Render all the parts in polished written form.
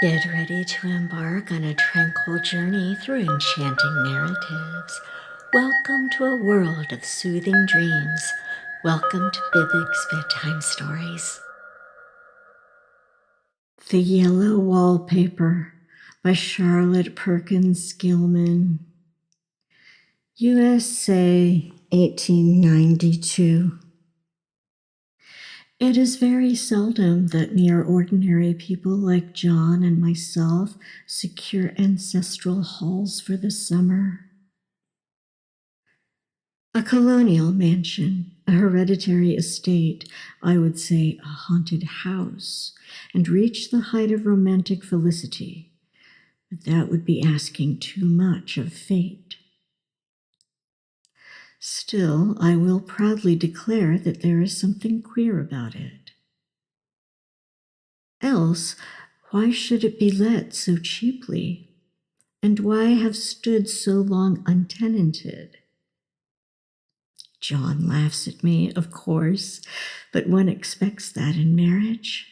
Get ready to embark on a tranquil journey through enchanting narratives. Welcome to a world of soothing dreams. Welcome to Biblic's Bedtime Stories. The Yellow Wallpaper by Charlotte Perkins Gilman. USA, 1892. It is very seldom that mere ordinary people like John and myself secure ancestral halls for the summer. A colonial mansion, a hereditary estate, I would say a haunted house, and reach the height of romantic felicity. But that would be asking too much of fate. Still, I will proudly declare that there is something queer about it. Else, why should it be let so cheaply? And why have stood so long untenanted? John laughs at me, of course, but one expects that in marriage.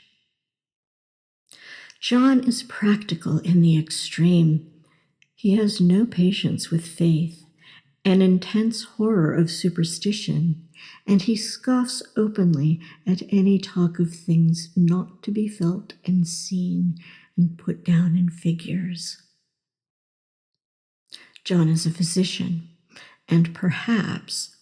John is practical in the extreme. He has no patience with faith, an intense horror of superstition, and he scoffs openly at any talk of things not to be felt and seen and put down in figures. John is a physician, and perhaps,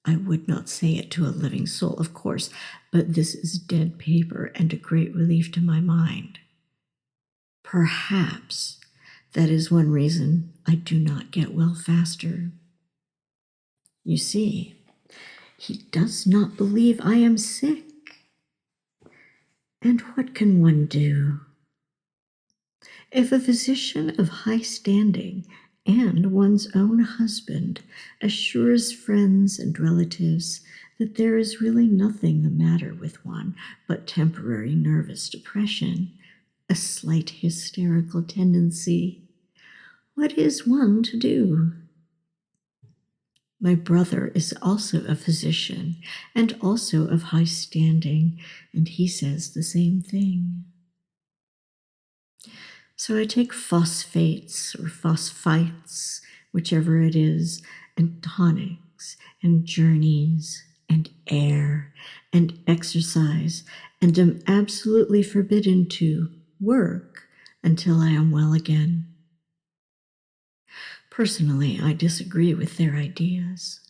I would not say it to a living soul, of course, but this is dead paper and a great relief to my mind. Perhaps that is one reason I do not get well faster. You see, he does not believe I am sick. And what can one do? If a physician of high standing and one's own husband assures friends and relatives that there is really nothing the matter with one but temporary nervous depression, a slight hysterical tendency, what is one to do? My brother is also a physician and also of high standing, and he says the same thing. So I take phosphates or phosphites, whichever it is, and tonics and journeys and air and exercise, and am absolutely forbidden to work until I am well again. Personally, I disagree with their ideas.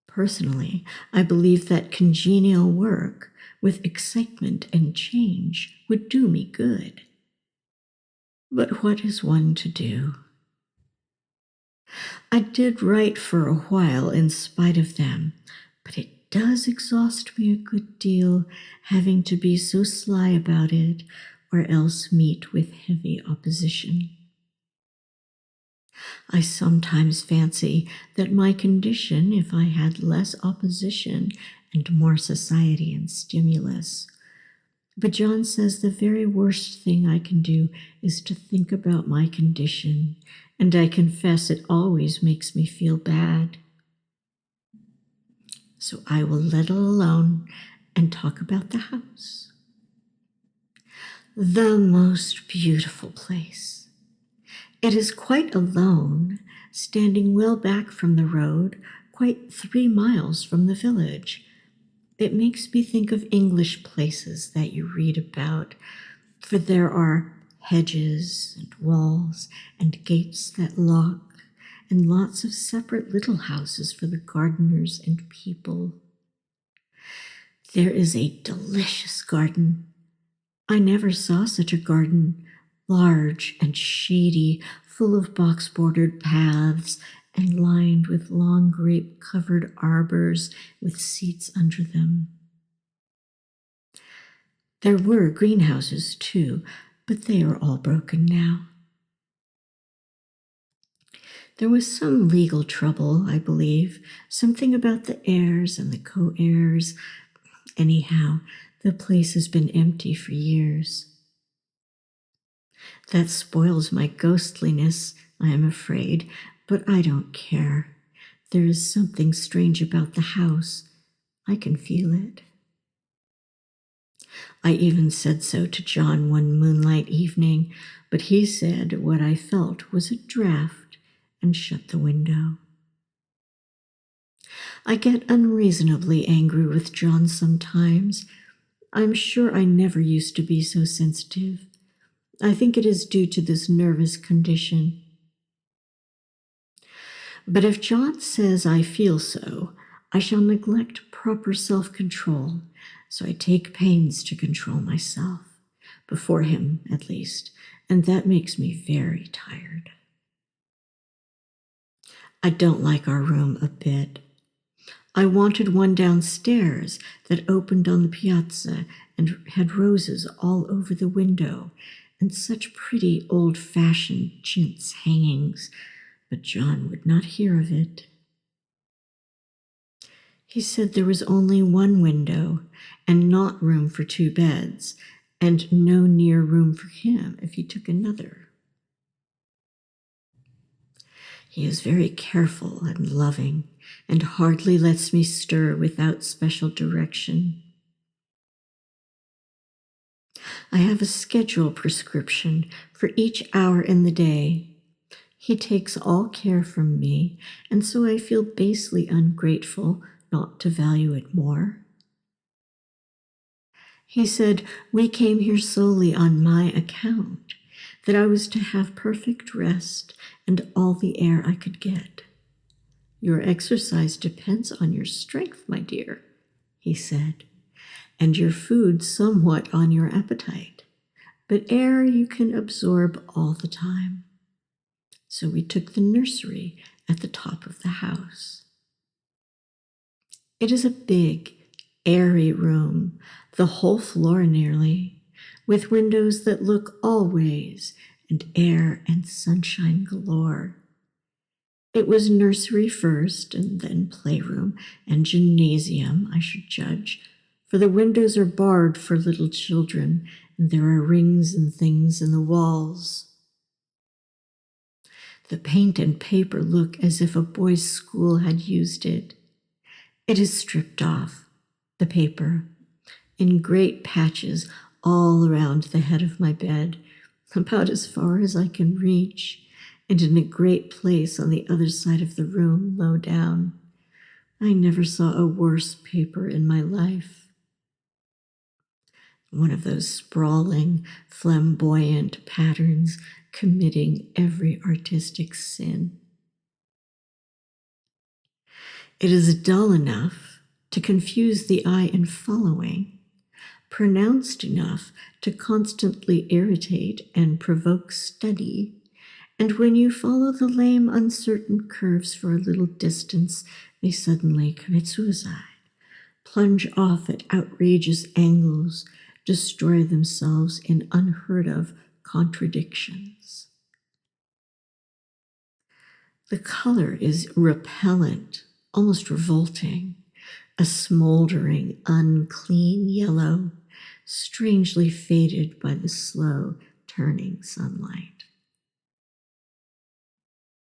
Personally, I believe that congenial work with excitement and change would do me good. But what is one to do? I did write for a while in spite of them, but it does exhaust me a good deal having to be so sly about it or else meet with heavy opposition. I sometimes fancy that my condition, if I had less opposition and more society and stimulus. But John says the very worst thing I can do is to think about my condition, and I confess it always makes me feel bad. So I will let it alone and talk about the house. The most beautiful place. It is quite alone, standing well back from the road, quite 3 miles from the village. It makes me think of English places that you read about, for there are hedges and walls and gates that lock, and lots of separate little houses for the gardeners and people. There is a delicious garden. I never saw such a garden, large and shady, full of box-bordered paths and lined with long grape-covered arbors with seats under them. There were greenhouses, too, but they are all broken now. There was some legal trouble, I believe, something about the heirs and the co-heirs. Anyhow, the place has been empty for years. That spoils my ghostliness, I am afraid, but I don't care. There is something strange about the house. I can feel it. I even said so to John one moonlight evening, but he said what I felt was a draft and shut the window. I get unreasonably angry with John sometimes. I'm sure I never used to be so sensitive. I think it is due to this nervous condition. But if John says I feel so, I shall neglect proper self-control, so I take pains to control myself, before him at least, and that makes me very tired. I don't like our room a bit. I wanted one downstairs that opened on the piazza and had roses all over the window and such pretty old-fashioned chintz hangings, but John would not hear of it. He said there was only one window and not room for 2 beds, and no near room for him if he took another. He is very careful and loving, and hardly lets me stir without special direction. I have a schedule prescription for each hour in the day. He takes all care from me, and so I feel basely ungrateful not to value it more. He said we came here solely on my account, that I was to have perfect rest and all the air I could get. Your exercise depends on your strength, my dear, he said, and your food somewhat on your appetite, but air you can absorb all the time. So we took the nursery at the top of the house. It is a big, airy room, the whole floor nearly, with windows that look all ways, and air and sunshine galore. It was nursery first, and then playroom and gymnasium, I should judge, for the windows are barred for little children, and there are rings and things in the walls. The paint and paper look as if a boys' school had used it. It is stripped off, the paper, in great patches all around the head of my bed, about as far as I can reach, and in a great place on the other side of the room, low down. I never saw a worse paper in my life. One of those sprawling, flamboyant patterns committing every artistic sin. It is dull enough to confuse the eye in following, pronounced enough to constantly irritate and provoke study, and when you follow the lame, uncertain curves for a little distance, they suddenly commit suicide, plunge off at outrageous angles, destroy themselves in unheard-of contradictions. The color is repellent, almost revolting, a smoldering, unclean yellow, strangely faded by the slow turning sunlight.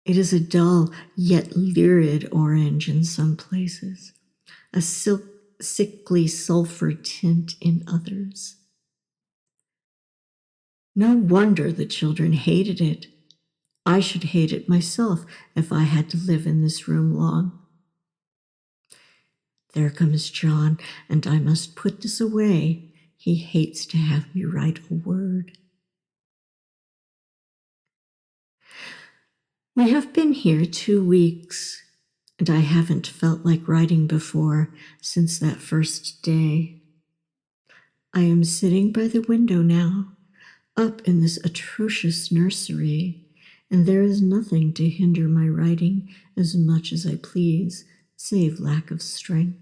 It is a dull yet lurid orange in some places, a sickly sulfur tint in others. No wonder the children hated it. I should hate it myself if I had to live in this room long. There comes John, and I must put this away. He hates to have me write a word. We have been here 2 weeks, and I haven't felt like writing before since that first day. I am sitting by the window now, up in this atrocious nursery, and there is nothing to hinder my writing as much as I please, save lack of strength.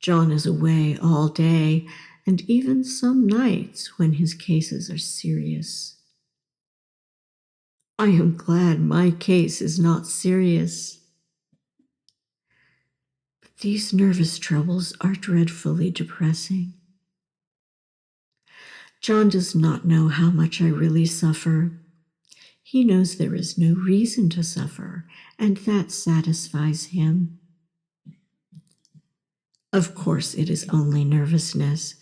John is away all day, and even some nights when his cases are serious. I am glad my case is not serious. But these nervous troubles are dreadfully depressing. John does not know how much I really suffer. He knows there is no reason to suffer, and that satisfies him. Of course, it is only nervousness.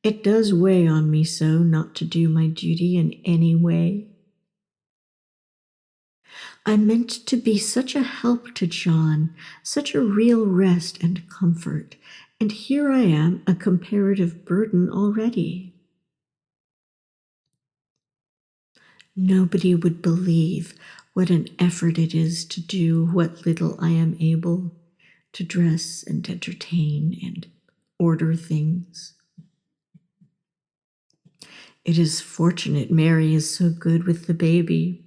It does weigh on me so not to do my duty in any way. I meant to be such a help to John, such a real rest and comfort, and here I am, a comparative burden already. Nobody would believe what an effort it is to do what little I am able, to dress and entertain and order things. It is fortunate Mary is so good with the baby.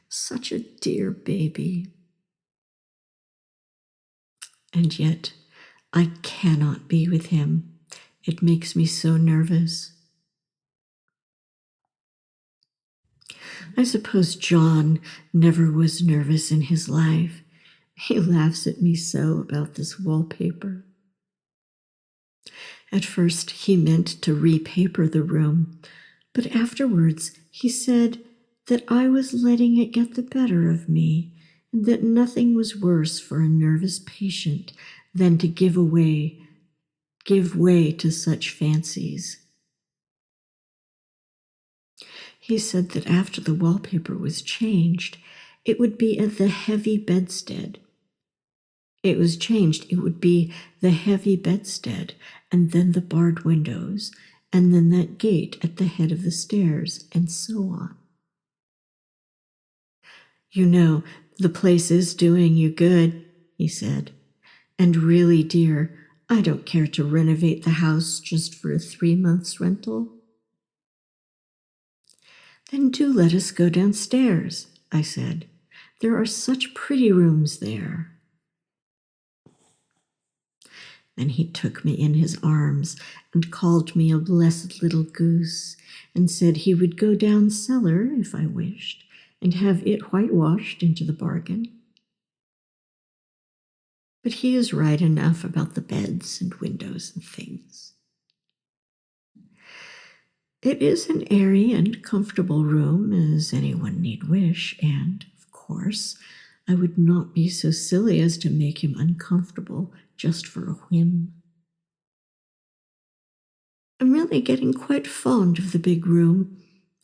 Such a dear baby. And yet, I cannot be with him. It makes me so nervous. I suppose John never was nervous in his life. He laughs at me so about this wallpaper. At first, he meant to repaper the room, but afterwards he said that I was letting it get the better of me, and that nothing was worse for a nervous patient than to give way to such fancies. He said that after the wallpaper was changed, it would be the heavy bedstead. It was changed, it would be the heavy bedstead, and then the barred windows, and then that gate at the head of the stairs, and so on. You know, the place is doing you good, he said. And really, dear, I don't care to renovate the house just for a 3 months rental. Then do let us go downstairs, I said. There are such pretty rooms there. Then he took me in his arms and called me a blessed little goose, and said he would go down cellar if I wished, and have it whitewashed into the bargain. But he is right enough about the beds and windows and things. It is an airy and comfortable room, as anyone need wish, and, of course, I would not be so silly as to make him uncomfortable just for a whim. I'm really getting quite fond of the big room,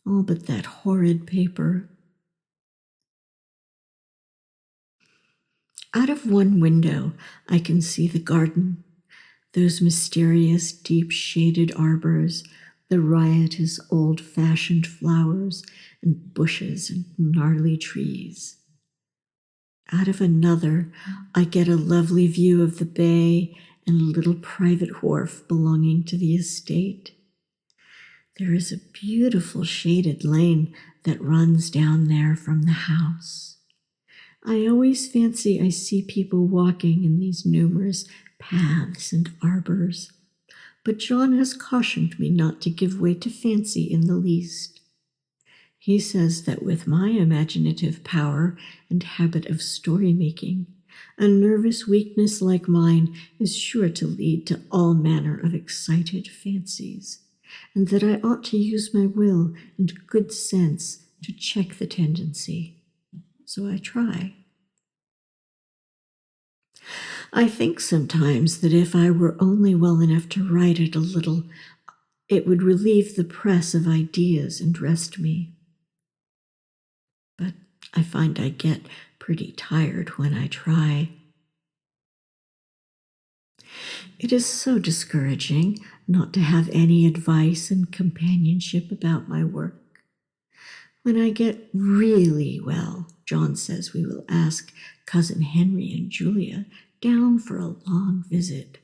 all but that horrid paper. Out of one window, I can see the garden, those mysterious, deep-shaded arbors, the riotous, old-fashioned flowers and bushes and gnarly trees. Out of another, I get a lovely view of the bay and a little private wharf belonging to the estate. There is a beautiful shaded lane that runs down there from the house. I always fancy I see people walking in these numerous paths and arbors, but John has cautioned me not to give way to fancy in the least. He says that with my imaginative power and habit of story-making, a nervous weakness like mine is sure to lead to all manner of excited fancies, and that I ought to use my will and good sense to check the tendency. So I try. I think sometimes that if I were only well enough to write it a little, it would relieve the press of ideas and rest me. But I find I get pretty tired when I try. It is so discouraging not to have any advice and companionship about my work. When I get really well, John says we will ask Cousin Henry and Julia down for a long visit.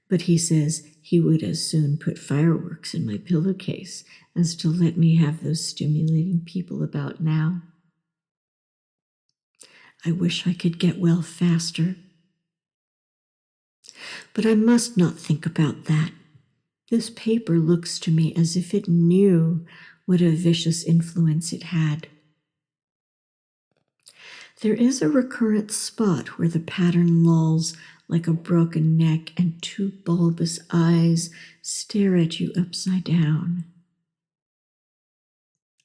But he says he would as soon put fireworks in my pillowcase as to let me have those stimulating people about now. I wish I could get well faster. But I must not think about that. This paper looks to me as if it knew what a vicious influence it had. There is a recurrent spot where the pattern lolls like a broken neck and two bulbous eyes stare at you upside down.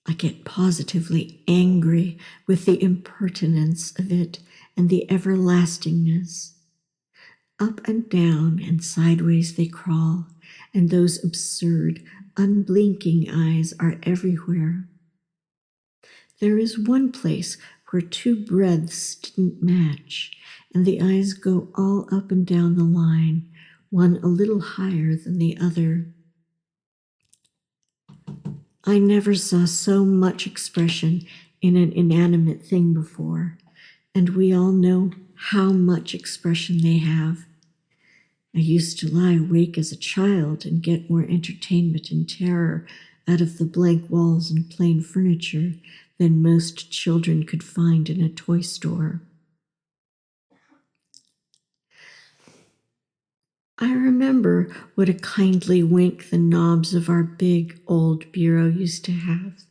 I get positively angry with the impertinence of it and the everlastingness. Up and down and sideways they crawl, and those absurd, unblinking eyes are everywhere. There is one place where two breadths didn't match, and the eyes go all up and down the line, one a little higher than the other. I never saw so much expression in an inanimate thing before, and we all know how much expression they have. I used to lie awake as a child and get more entertainment and terror out of the blank walls and plain furniture than most children could find in a toy store. I remember what a kindly wink the knobs of our big old bureau used to have.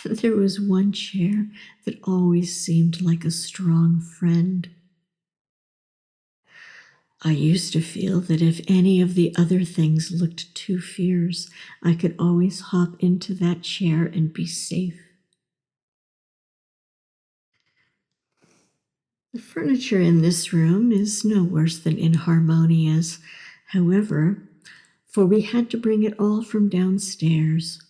And there was one chair that always seemed like a strong friend. I used to feel that if any of the other things looked too fierce, I could always hop into that chair and be safe. The furniture in this room is no worse than inharmonious, however, for we had to bring it all from downstairs.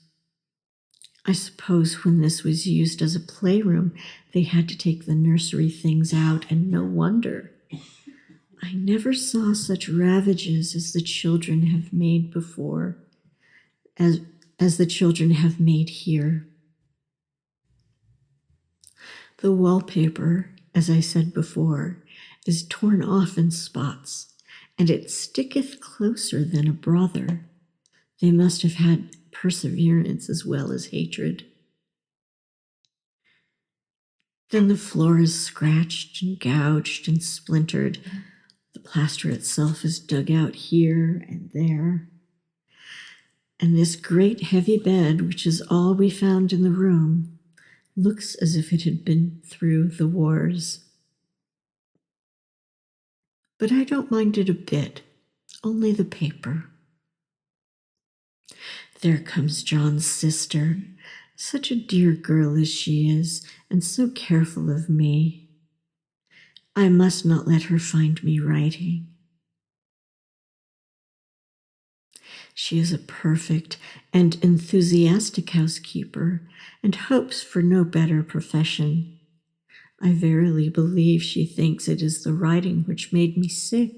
I suppose when this was used as a playroom, they had to take the nursery things out, and no wonder. I never saw such ravages as the children have made before, as the children have made here. The wallpaper, as I said before, is torn off in spots, and it sticketh closer than a brother. They must have had perseverance as well as hatred. Then the floor is scratched and gouged and splintered. The plaster itself is dug out here and there. And this great heavy bed, which is all we found in the room, looks as if it had been through the wars. But I don't mind it a bit, only the paper. There comes John's sister, such a dear girl as she is, and so careful of me. I must not let her find me writing. She is a perfect and enthusiastic housekeeper and hopes for no better profession. I verily believe she thinks it is the writing which made me sick.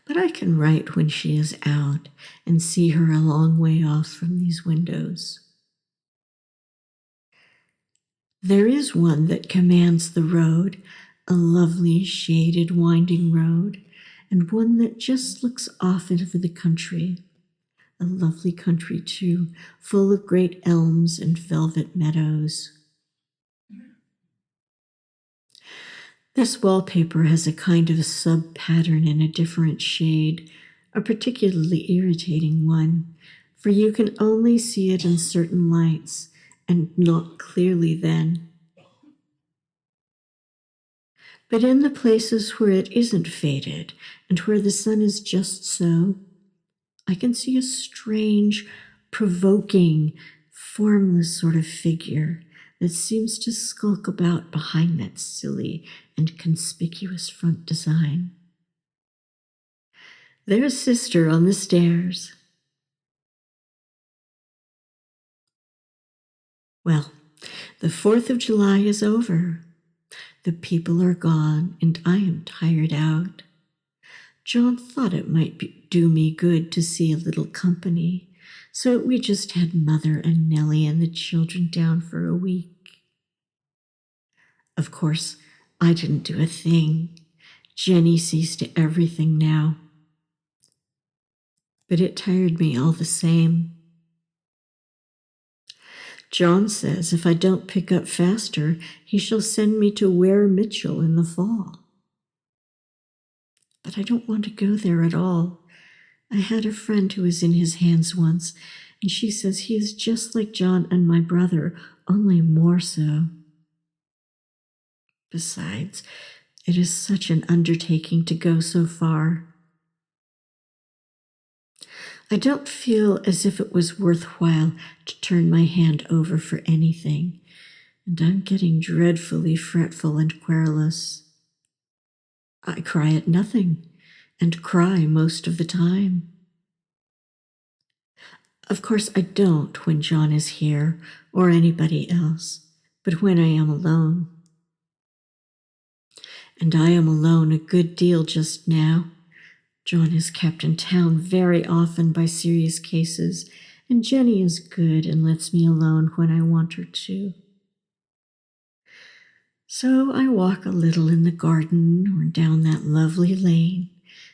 But I can write when she is out and see her a long way off from these windows. There is one that commands the road, a lovely shaded winding road, and one that just looks off into the country. A lovely country too, full of great elms and velvet meadows. This wallpaper has a kind of sub-pattern in a different shade, a particularly irritating one, for you can only see it in certain lights, and not clearly then. But in the places where it isn't faded, and where the sun is just so, I can see a strange, provoking, formless sort of figure that seems to skulk about behind that silly and conspicuous front design. There's Sister on the stairs. Well, the 4th of July is over. The people are gone, and I am tired out. John thought it might do me good to see a little company, so we just had Mother and Nellie and the children down for a week. Of course, I didn't do a thing. Jenny sees to everything now. But it tired me all the same. John says if I don't pick up faster, he shall send me to Ware Mitchell in the fall. But I don't want to go there at all. I had a friend who was in his hands once, and she says he is just like John and my brother, only more so. Besides, it is such an undertaking to go so far. I don't feel as if it was worthwhile to turn my hand over for anything, and I'm getting dreadfully fretful and querulous. I cry at nothing and cry most of the time. Of course, I don't when John is here or anybody else, but when I am alone. And I am alone a good deal just now. John is kept in town very often by serious cases, and Jenny is good and lets me alone when I want her to. So I walk a little in the garden or down that lovely lane,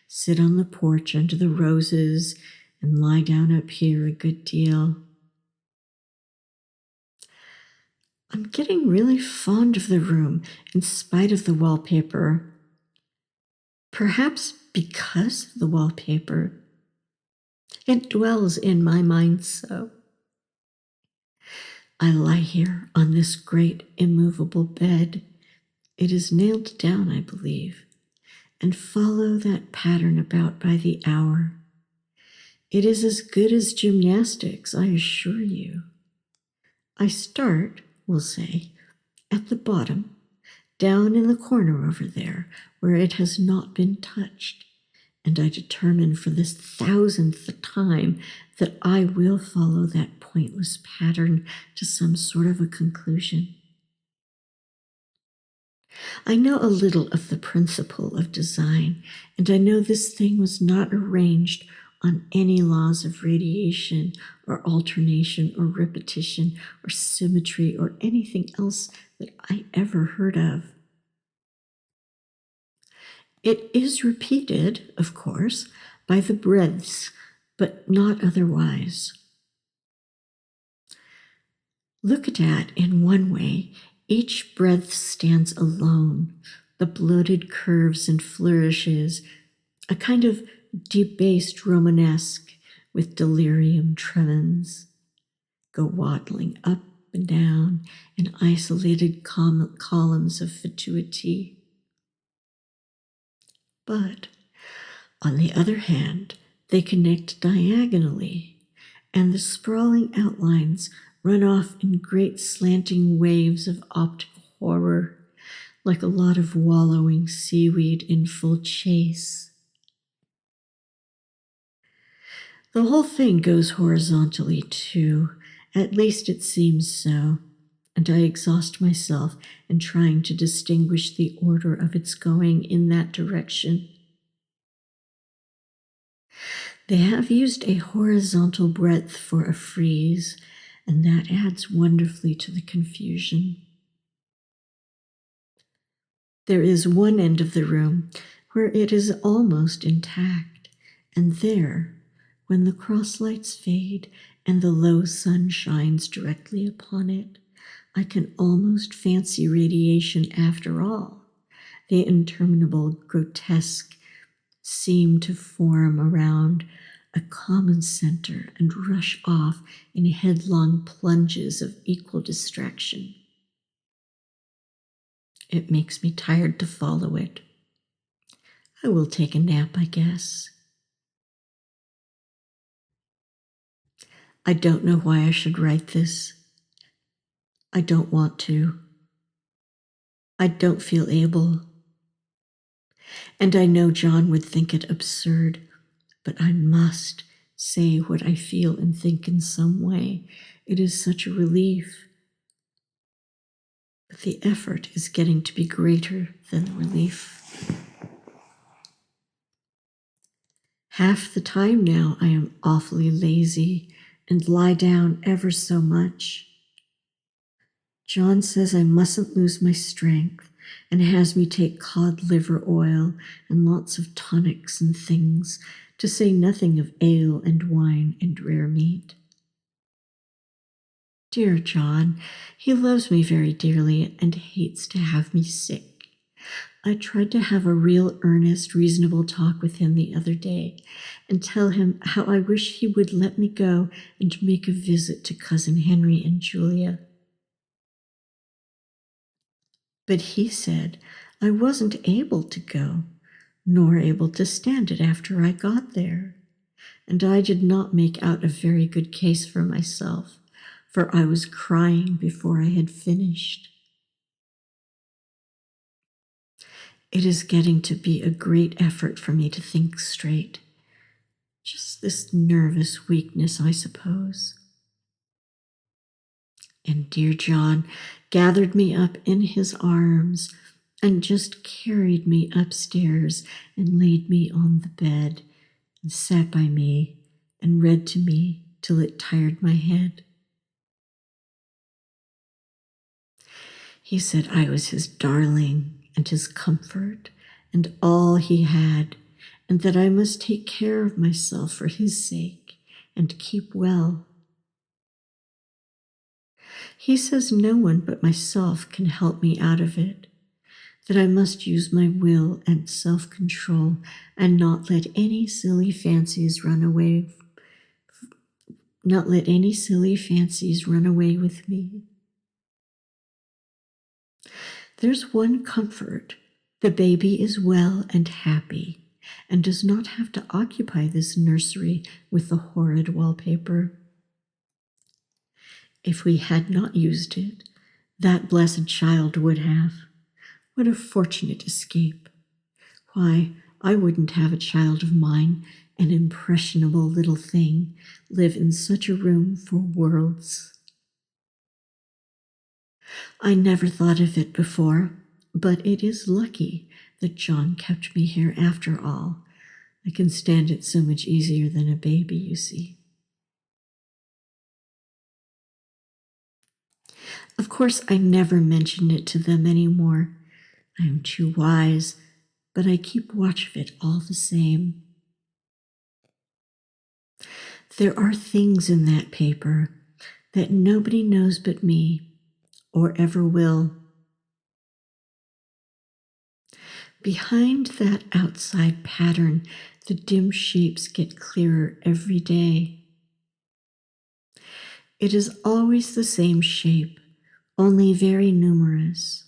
sit on the porch under the roses, and lie down up here a good deal. I'm getting really fond of the room in spite of the wallpaper. Perhaps because of the wallpaper. It dwells in my mind so. I lie here on this great immovable bed. It is nailed down, I believe, and follow that pattern about by the hour. It is as good as gymnastics, I assure you. I start, we'll say, at the bottom, down in the corner over there, where it has not been touched, and I determine for this 1,000th time that I will follow that pointless pattern to some sort of a conclusion. I know a little of the principle of design, and I know this thing was not arranged on any laws of radiation or alternation or repetition or symmetry or anything else that I ever heard of. It is repeated, of course, by the breadths, but not otherwise. Looked at in one way, each breadth stands alone, the bloated curves and flourishes, a kind of debased Romanesque with delirium tremens, go waddling up and down in isolated columns of fatuity. But, on the other hand, they connect diagonally, and the sprawling outlines run off in great slanting waves of optical horror, like a lot of wallowing seaweed in full chase. The whole thing goes horizontally, too, at least it seems so, and I exhaust myself in trying to distinguish the order of its going in that direction. They have used a horizontal breadth for a frieze, and that adds wonderfully to the confusion. There is one end of the room where it is almost intact, and there, when the cross lights fade and the low sun shines directly upon it, I can almost fancy radiation after all. The interminable grotesque seem to form around a common center and rush off in headlong plunges of equal distraction. It makes me tired to follow it. I will take a nap, I guess. I don't know why I should write this. I don't want to. I don't feel able. And I know John would think it absurd, but I must say what I feel and think in some way. It is such a relief. But the effort is getting to be greater than the relief. Half the time now I am awfully lazy and lie down ever so much. John says I mustn't lose my strength and has me take cod liver oil and lots of tonics and things, to say nothing of ale and wine and rare meat. Dear John, he loves me very dearly and hates to have me sick. I tried to have a real earnest, reasonable talk with him the other day and tell him how I wish he would let me go and make a visit to Cousin Henry and Julia. But he said I wasn't able to go, nor able to stand it after I got there, and I did not make out a very good case for myself, for I was crying before I had finished. It is getting to be a great effort for me to think straight. Just this nervous weakness, I suppose. And dear John gathered me up in his arms and just carried me upstairs and laid me on the bed and sat by me and read to me till it tired my head. He said I was his darling and his comfort and all he had, and that I must take care of myself for his sake and keep well. He says no one but myself can help me out of it, that I must use my will and self-control and not let any silly fancies run away with me. There's one comfort. The baby is well and happy and does not have to occupy this nursery with the horrid wallpaper. If we had not used it, that blessed child would have. What a fortunate escape. Why, I wouldn't have a child of mine, an impressionable little thing, live in such a room for worlds. I never thought of it before, but it is lucky that John kept me here after all. I can stand it so much easier than a baby, you see. Of course, I never mention it to them anymore. I am too wise, but I keep watch of it all the same. There are things in that paper that nobody knows but me, or ever will. Behind that outside pattern, the dim shapes get clearer every day. It is always the same shape, only very numerous.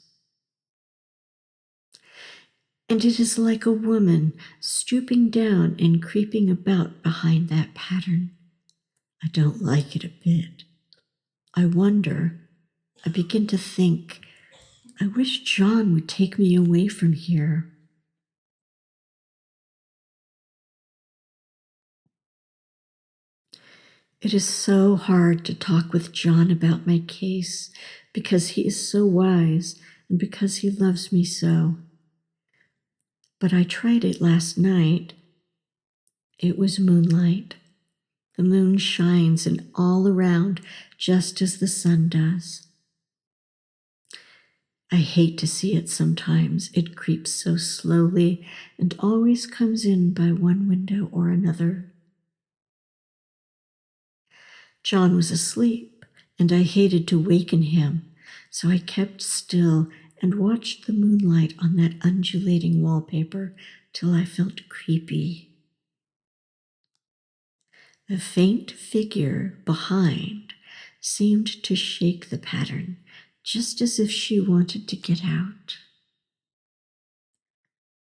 And it is like a woman stooping down and creeping about behind that pattern. I don't like it a bit. I begin to think, I wish John would take me away from here. It is so hard to talk with John about my case because he is so wise and because he loves me so. But I tried it last night. It was moonlight. The moon shines and all around just as the sun does. I hate to see it sometimes. It creeps so slowly and always comes in by one window or another. John was asleep, and I hated to waken him, so I kept still and watched the moonlight on that undulating wallpaper till I felt creepy. The faint figure behind seemed to shake the pattern, just as if she wanted to get out.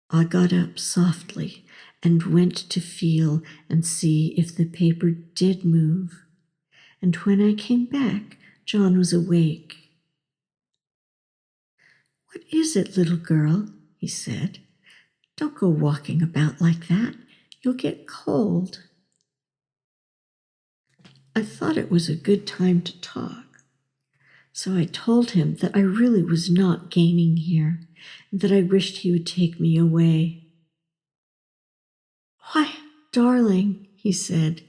I got up softly and went to feel and see if the paper did move. And when I came back, John was awake. "What is it, little girl?" he said. "Don't go walking about like that. You'll get cold." I thought it was a good time to talk. So I told him that I really was not gaining here, and that I wished he would take me away. "Why, darling," he said,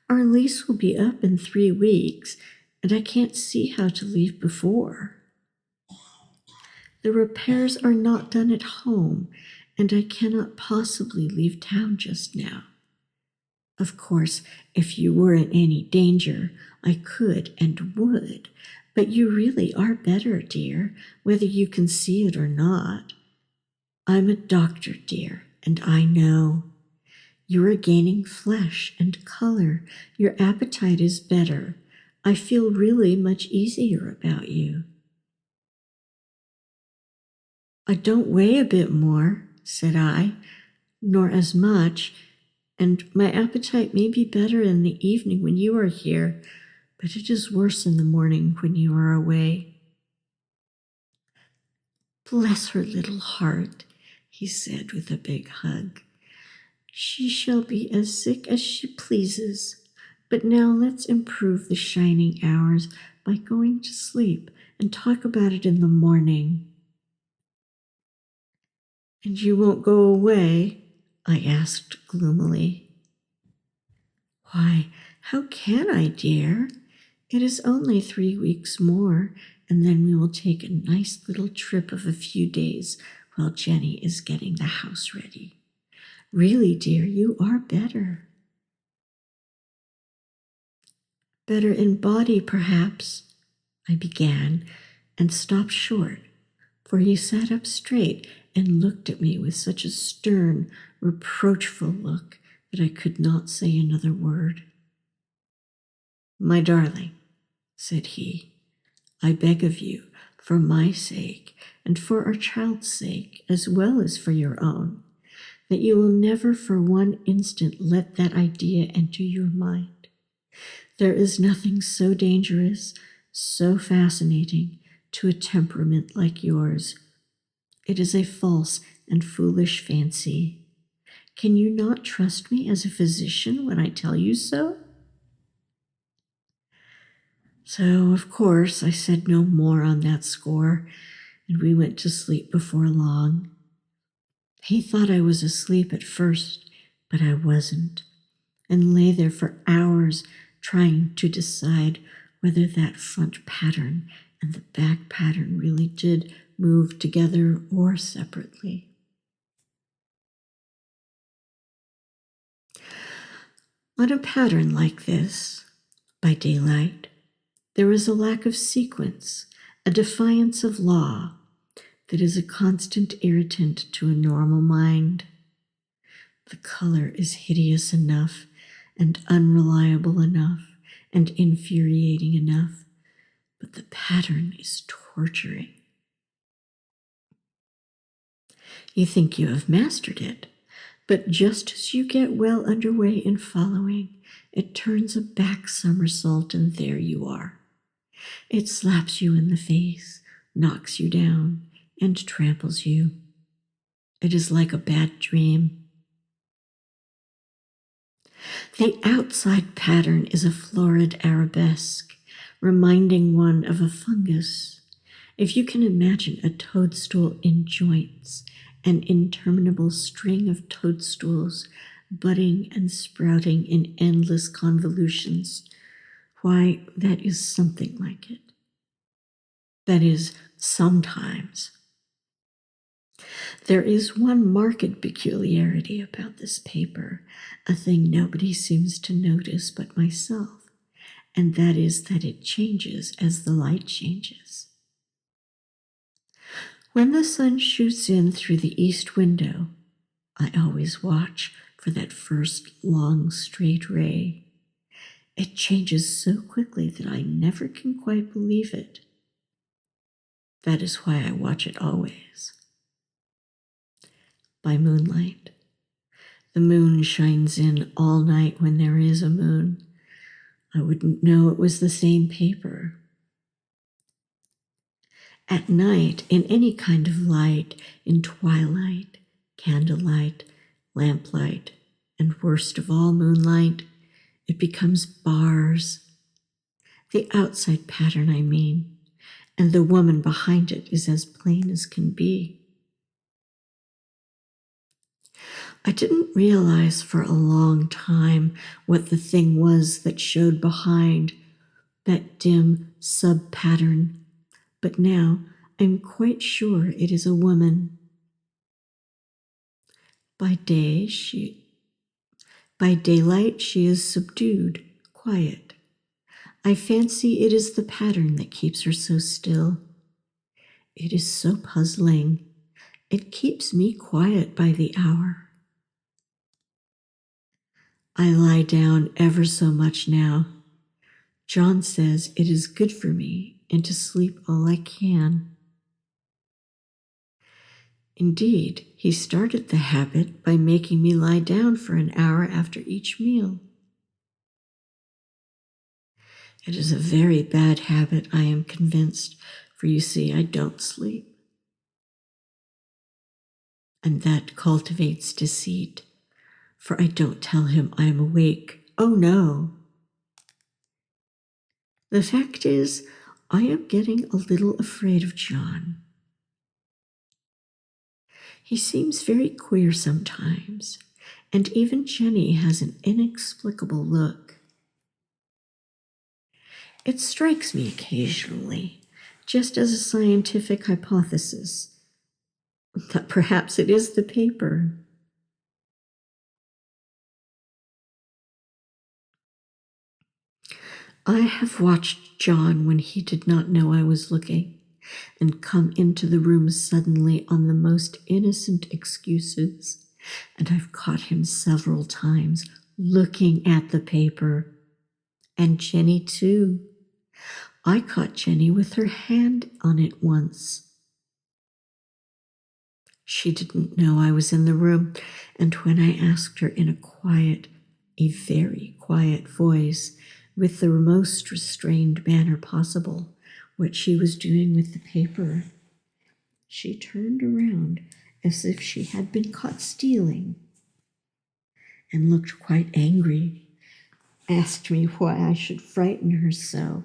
"our lease will be up in 3 weeks, and I can't see how to leave before. The repairs are not done at home, and I cannot possibly leave town just now. Of course, if you were in any danger, I could and would, but you really are better, dear, whether you can see it or not. I'm a doctor, dear, and I know. You are gaining flesh and color. Your appetite is better. I feel really much easier about you." "I don't weigh a bit more," said I, "nor as much, and my appetite may be better in the evening when you are here, but it is worse in the morning when you are away." Bless her little heart, he said with a big hug. She shall be as sick as she pleases. But now let's improve the shining hours by going to sleep and talk about it in the morning. And you won't go away? I asked gloomily. Why, how can I, dear? It is only 3 weeks more, and then we will take a nice little trip of a few days while Jenny is getting the house ready. Really, dear, you are better. Better in body, perhaps, I began, and stopped short, for he sat up straight and looked at me with such a stern, reproachful look that I could not say another word. My darling, said he, I beg of you, for my sake, and for our child's sake, as well as for your own, that you will never for one instant let that idea enter your mind. There is nothing so dangerous, so fascinating to a temperament like yours. It is a false and foolish fancy. Can you not trust me as a physician when I tell you so? So, of course, I said no more on that score, and we went to sleep before long. He thought I was asleep at first, but I wasn't, and lay there for hours trying to decide whether that front pattern and the back pattern really did move together or separately. On a pattern like this, by daylight, there is a lack of sequence, a defiance of law that is a constant irritant to a normal mind. The color is hideous enough and unreliable enough and infuriating enough, but the pattern is torturing. You think you have mastered it, but just as you get well underway in following, it turns a back somersault and there you are. It slaps you in the face, knocks you down, and tramples you. It is like a bad dream. The outside pattern is a florid arabesque, reminding one of a fungus. If you can imagine a toadstool in joints, an interminable string of toadstools budding and sprouting in endless convolutions, why, that is something like it. That is, sometimes. There is one marked peculiarity about this paper, a thing nobody seems to notice but myself, and that is that it changes as the light changes. When the sun shoots in through the east window, I always watch for that first long straight ray. It changes so quickly that I never can quite believe it. That is why I watch it always. By moonlight. The moon shines in all night when there is a moon. I wouldn't know it was the same paper. At night, in any kind of light, in twilight, candlelight, lamplight, and worst of all, moonlight, it becomes bars. The outside pattern, I mean, and the woman behind it is as plain as can be. I didn't realize for a long time what the thing was that showed behind that dim sub-pattern, but now I'm quite sure it is a woman. By daylight, she is subdued, quiet. I fancy it is the pattern that keeps her so still. It is so puzzling. It keeps me quiet by the hour. I lie down ever so much now. John says it is good for me and to sleep all I can. Indeed, he started the habit by making me lie down for an hour after each meal. It is a very bad habit, I am convinced, for you see, I don't sleep. and that cultivates deceit, for I don't tell him I am awake. Oh no. The fact is, I am getting a little afraid of John. He seems very queer sometimes, and even Jenny has an inexplicable look. It strikes me occasionally, just as a scientific hypothesis, that perhaps it is the paper. I have watched John when he did not know I was looking, and come into the room suddenly on the most innocent excuses, and I've caught him several times looking at the paper. And Jenny too. I caught Jenny with her hand on it once. She didn't know I was in the room, and when I asked her in a very quiet voice, with the most restrained manner possible, what she was doing with the paper, she turned around as if she had been caught stealing and looked quite angry, asked me why I should frighten her so.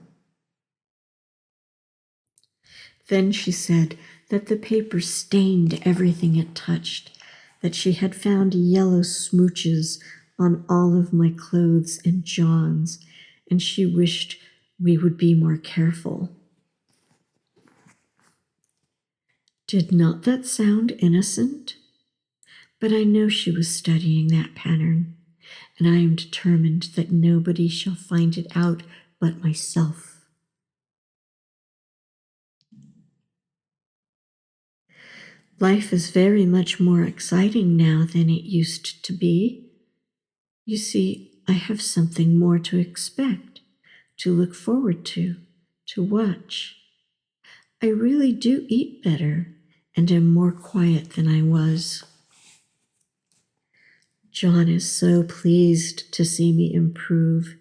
Then she said that the paper stained everything it touched, that she had found yellow smooches on all of my clothes and John's, and she wished we would be more careful. Did not that sound innocent? But I know she was studying that pattern, and I am determined that nobody shall find it out but myself. Life is very much more exciting now than it used to be. You see, I have something more to expect, to look forward to watch. I really do eat better and am more quiet than I was. John is so pleased to see me improve.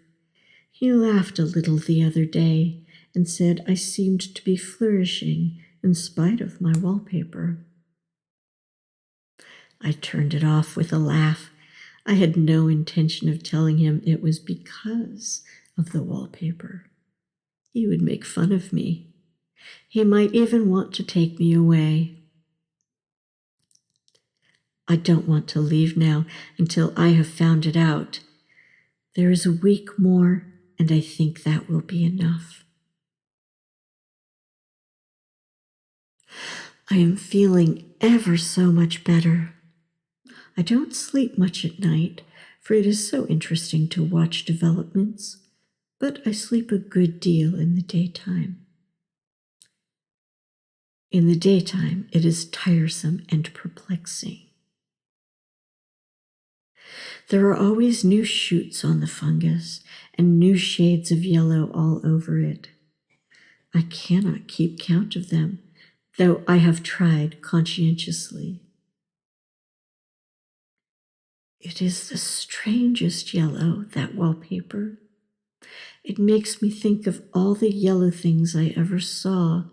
He laughed a little the other day and said I seemed to be flourishing in spite of my wallpaper. I turned it off with a laugh. I had no intention of telling him it was because of the wallpaper. He would make fun of me. He might even want to take me away. I don't want to leave now until I have found it out. There is a week more, and I think that will be enough. I am feeling ever so much better. I don't sleep much at night, for it is so interesting to watch developments, but I sleep a good deal in the daytime. In the daytime, it is tiresome and perplexing. There are always new shoots on the fungus and new shades of yellow all over it. I cannot keep count of them, though I have tried conscientiously. It is the strangest yellow, that wallpaper. It makes me think of all the yellow things I ever saw,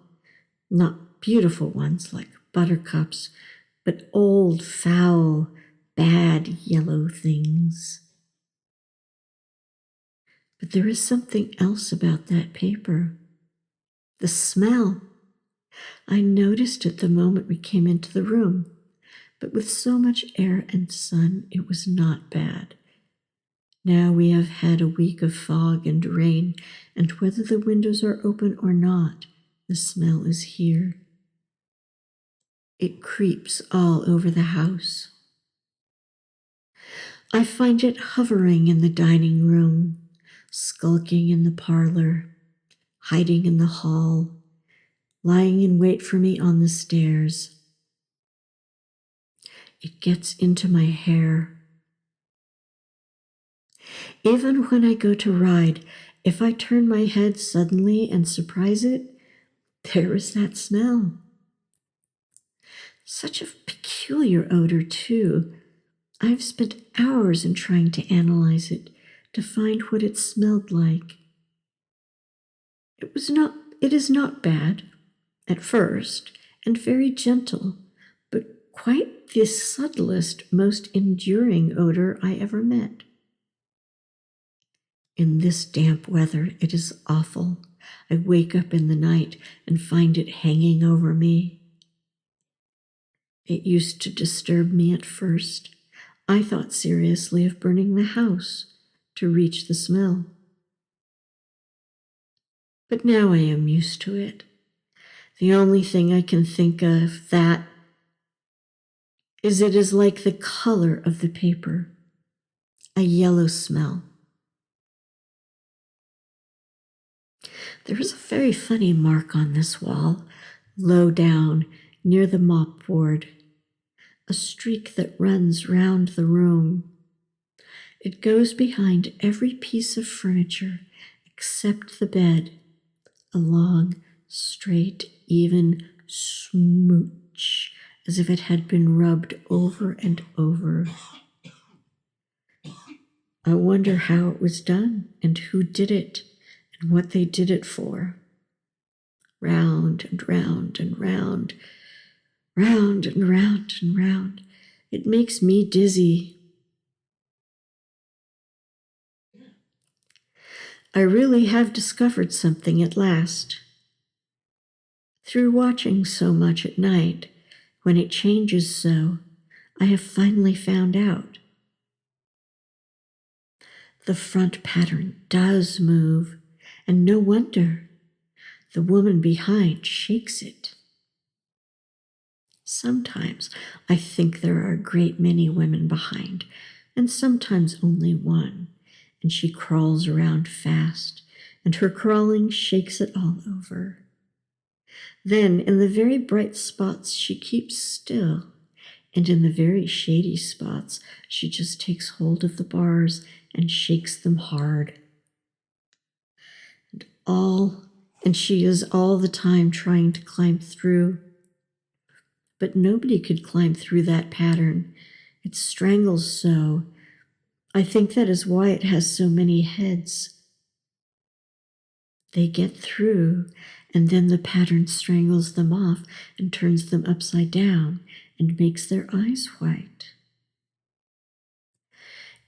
not beautiful ones like buttercups, but old, foul, bad yellow things. But there is something else about that paper. The smell. I noticed it the moment we came into the room, but with so much air and sun, it was not bad. Now we have had a week of fog and rain, and whether the windows are open or not, the smell is here. It creeps all over the house. I find it hovering in the dining room, skulking in the parlor, hiding in the hall, lying in wait for me on the stairs. It gets into my hair. Even when I go to ride, if I turn my head suddenly and surprise it, there is that smell. Such a peculiar odor, too. I've spent hours in trying to analyze it, to find what it smelled like. It is not bad at first, and very gentle, but quite the subtlest, most enduring odor I ever met. In this damp weather, it is awful. I wake up in the night and find it hanging over me. It used to disturb me at first. I thought seriously of burning the house to reach the smell. But now I am used to it. The only thing I can think of that is it is like the color of the paper, a yellow smell. There is a very funny mark on this wall, low down near the mopboard, a streak that runs round the room. It goes behind every piece of furniture except the bed, a long, straight, even smooch, as if it had been rubbed over and over. I wonder how it was done and who did it and what they did it for. Round and round and round, round and round and round. It makes me dizzy. I really have discovered something at last. Through watching so much at night, when it changes so, I have finally found out. The front pattern does move, and no wonder. The woman behind shakes it. Sometimes I think there are a great many women behind, and sometimes only one, and she crawls around fast, and her crawling shakes it all over. Then, in the very bright spots, she keeps still, and in the very shady spots, she just takes hold of the bars and shakes them hard. And she is all the time trying to climb through. But nobody could climb through that pattern. It strangles so. I think that is why it has so many heads. They get through, and then the pattern strangles them off and turns them upside down and makes their eyes white.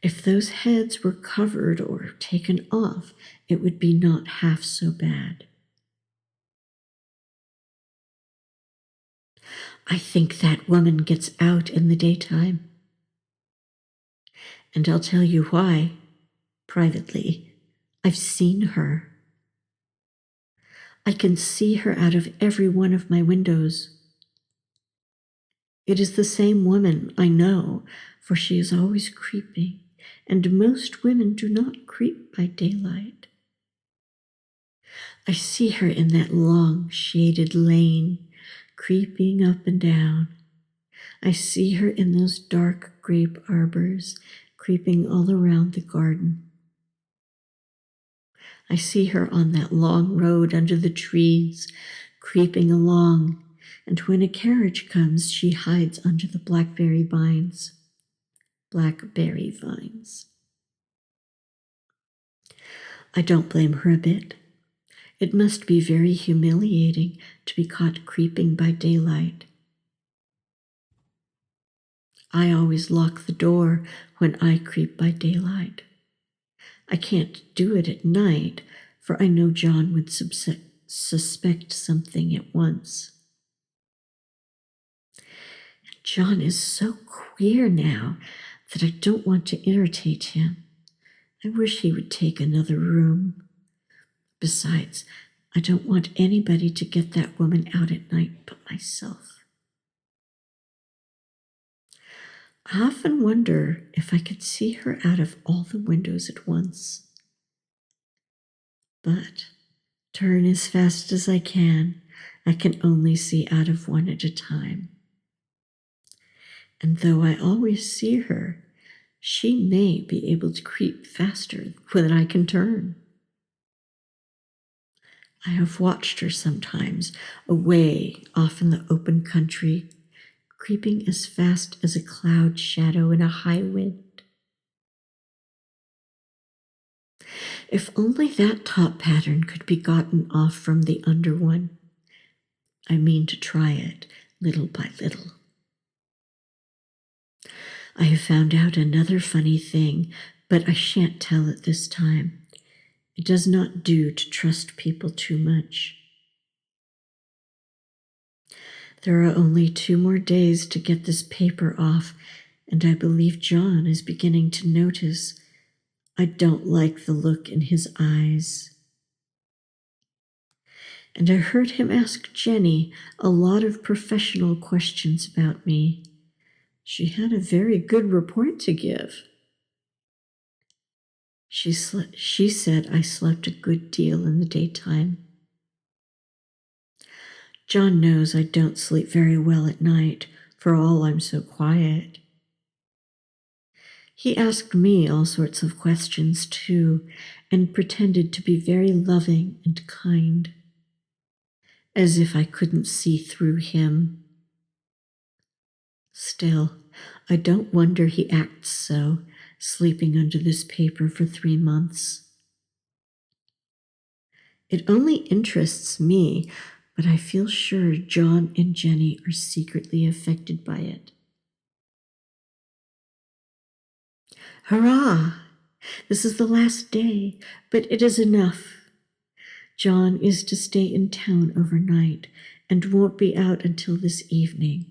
If those heads were covered or taken off, it would be not half so bad. I think that woman gets out in the daytime. And I'll tell you why, privately. I've seen her. I can see her out of every one of my windows. It is the same woman, I know, for she is always creeping, and most women do not creep by daylight. I see her in that long, shaded lane, creeping up and down. I see her in those dark grape arbors, creeping all around the garden. I see her on that long road under the trees, creeping along, and when a carriage comes, she hides under the blackberry vines. Blackberry vines. I don't blame her a bit. It must be very humiliating to be caught creeping by daylight. I always lock the door when I creep by daylight. I can't do it at night, for I know John would suspect something at once. John is so queer now that I don't want to irritate him. I wish he would take another room. Besides, I don't want anybody to get that woman out at night but myself. I often wonder if I could see her out of all the windows at once. But turn as fast as I can only see out of one at a time. And though I always see her, she may be able to creep faster than I can turn. I have watched her sometimes, away off in the open country, creeping as fast as a cloud shadow in a high wind. If only that top pattern could be gotten off from the under one. I mean to try it little by little. I have found out another funny thing, but I shan't tell it this time. It does not do to trust people too much. There are only 2 more days to get this paper off, and I believe John is beginning to notice. I don't like the look in his eyes. And I heard him ask Jenny a lot of professional questions about me. She had a very good report to give. She said I slept a good deal in the daytime. John knows I don't sleep very well at night, for all I'm so quiet. He asked me all sorts of questions, too, and pretended to be very loving and kind, as if I couldn't see through him. Still, I don't wonder he acts so, sleeping under this paper for 3 months. It only interests me, but I feel sure John and Jenny are secretly affected by it. Hurrah! This is the last day, but it is enough. John is to stay in town overnight and won't be out until this evening.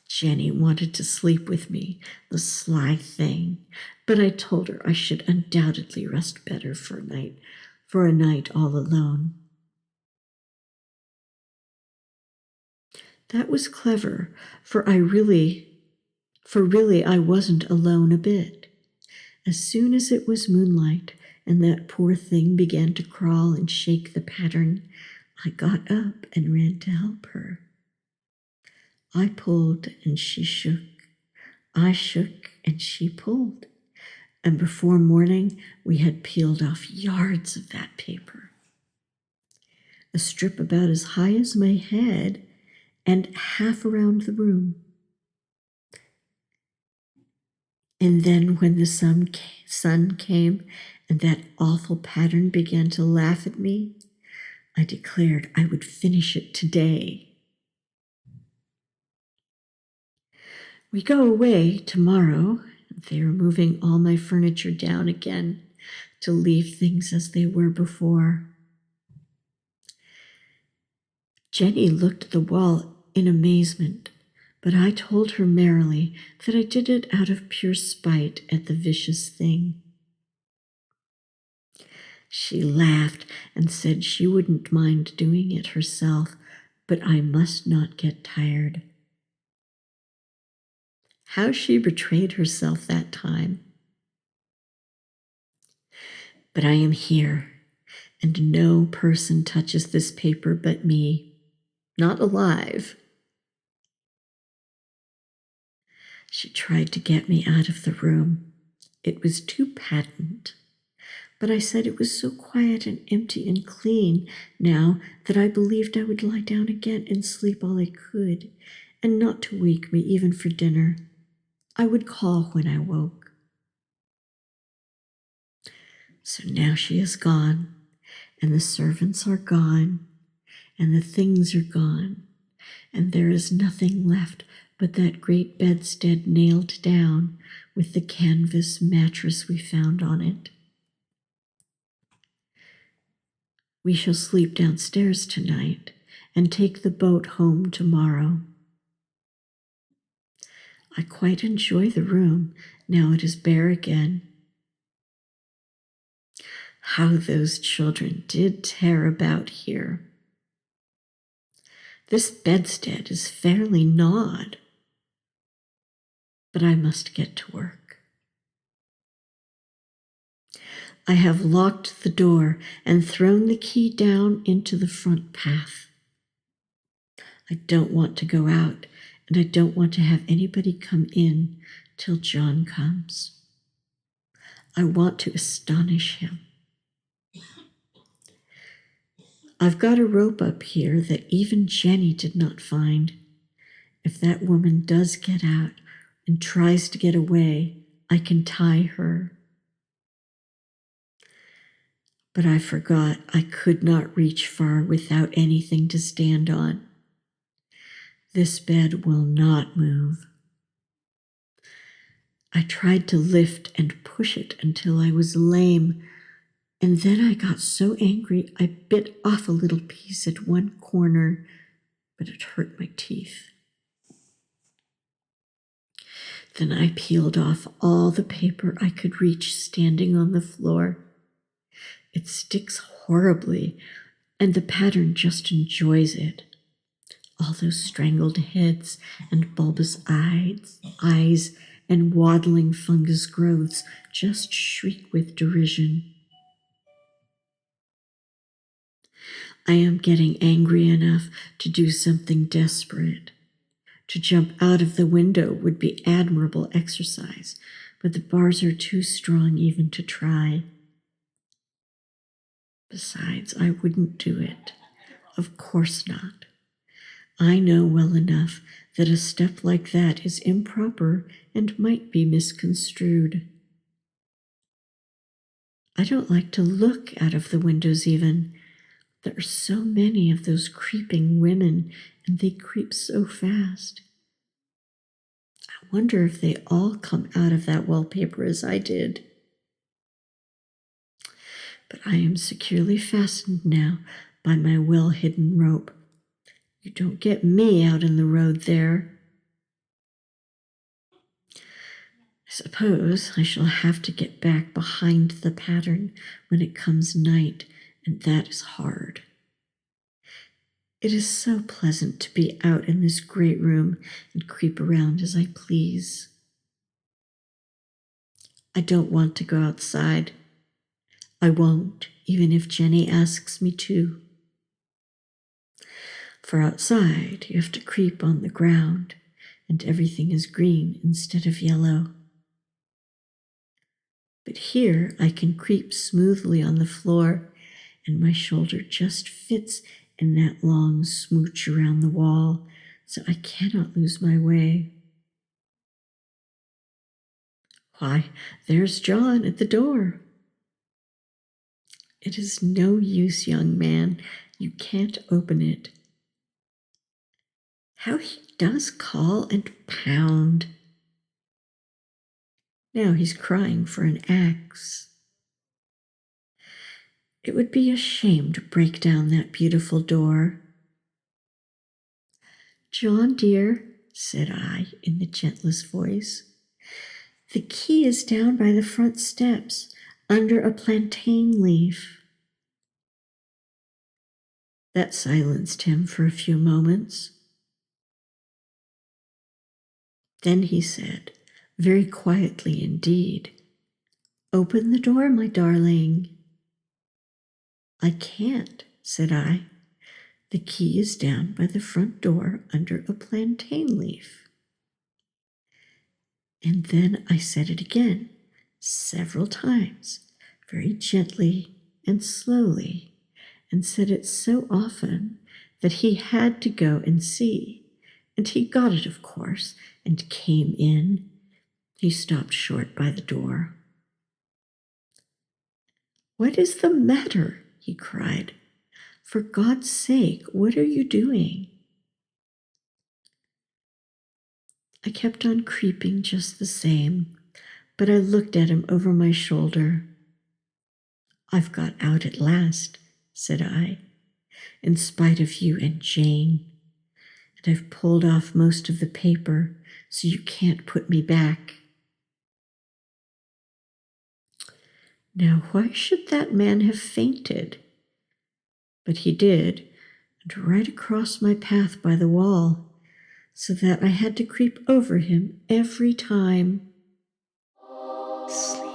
Jenny wanted to sleep with me, the sly thing, but I told her I should undoubtedly rest better for a night all alone. That was clever, for really I wasn't alone a bit. As soon as it was moonlight and that poor thing began to crawl and shake the pattern, I got up and ran to help her. I pulled and she shook. I shook and she pulled. And before morning, we had peeled off yards of that paper. A strip about as high as my head and half around the room. And then when the sun came and that awful pattern began to laugh at me, I declared I would finish it today. We go away tomorrow. They are moving all my furniture down again to leave things as they were before. Jenny looked at the wall in amazement, but I told her merrily that I did it out of pure spite at the vicious thing. She laughed and said she wouldn't mind doing it herself, but I must not get tired. How she betrayed herself that time. But I am here, and no person touches this paper but me, not alive. She tried to get me out of the room. It was too patent. But I said it was so quiet and empty and clean now that I believed I would lie down again and sleep all I could, and not to wake me even for dinner. I would call when I woke. So now she is gone, and the servants are gone, and the things are gone, and there is nothing left but that great bedstead nailed down with the canvas mattress we found on it. We shall sleep downstairs tonight and take the boat home tomorrow. I quite enjoy the room now it is bare again. How those children did tear about here. This bedstead is fairly gnawed, but I must get to work. I have locked the door and thrown the key down into the front path. I don't want to go out, and I don't want to have anybody come in till John comes. I want to astonish him. I've got a rope up here that even Jenny did not find. If that woman does get out and tries to get away, I can tie her. But I forgot I could not reach far without anything to stand on. This bed will not move. I tried to lift and push it until I was lame, and then I got so angry I bit off a little piece at one corner, but it hurt my teeth. Then I peeled off all the paper I could reach standing on the floor. It sticks horribly, and the pattern just enjoys it. All those strangled heads and bulbous eyes and waddling fungus growths just shriek with derision. I am getting angry enough to do something desperate. To jump out of the window would be admirable exercise, but the bars are too strong even to try. Besides, I wouldn't do it. Of course not. I know well enough that a step like that is improper and might be misconstrued. I don't like to look out of the windows even. There are so many of those creeping women, and they creep so fast. I wonder if they all come out of that wallpaper as I did. But I am securely fastened now by my well-hidden rope. You don't get me out in the road there. I suppose I shall have to get back behind the pattern when it comes night, and that is hard. It is so pleasant to be out in this great room and creep around as I please. I don't want to go outside. I won't, even if Jenny asks me to. For outside, you have to creep on the ground, and everything is green instead of yellow. But here I can creep smoothly on the floor, and my shoulder just fits in that long smooch around the wall, so I cannot lose my way. Why, there's John at the door. It is no use, young man. You can't open it. How he does call and pound. Now he's crying for an axe. It would be a shame to break down that beautiful door. John, dear, said I in the gentlest voice, the key is down by the front steps, under a plantain leaf. That silenced him for a few moments. Then he said, very quietly indeed, open the door, my darling. I can't, said I. The key is down by the front door under a plantain leaf. And then I said it again, several times, very gently and slowly, and said it so often that he had to go and see. And he got it, of course, and came in. He stopped short by the door. What is the matter? He cried. For God's sake, what are you doing? I kept on creeping just the same, but I looked at him over my shoulder. I've got out at last, said I, in spite of you and Jane. And I've pulled off most of the paper, so you can't put me back. Now, why should that man have fainted? But he did, and right across my path by the wall, so that I had to creep over him every time. Sleep.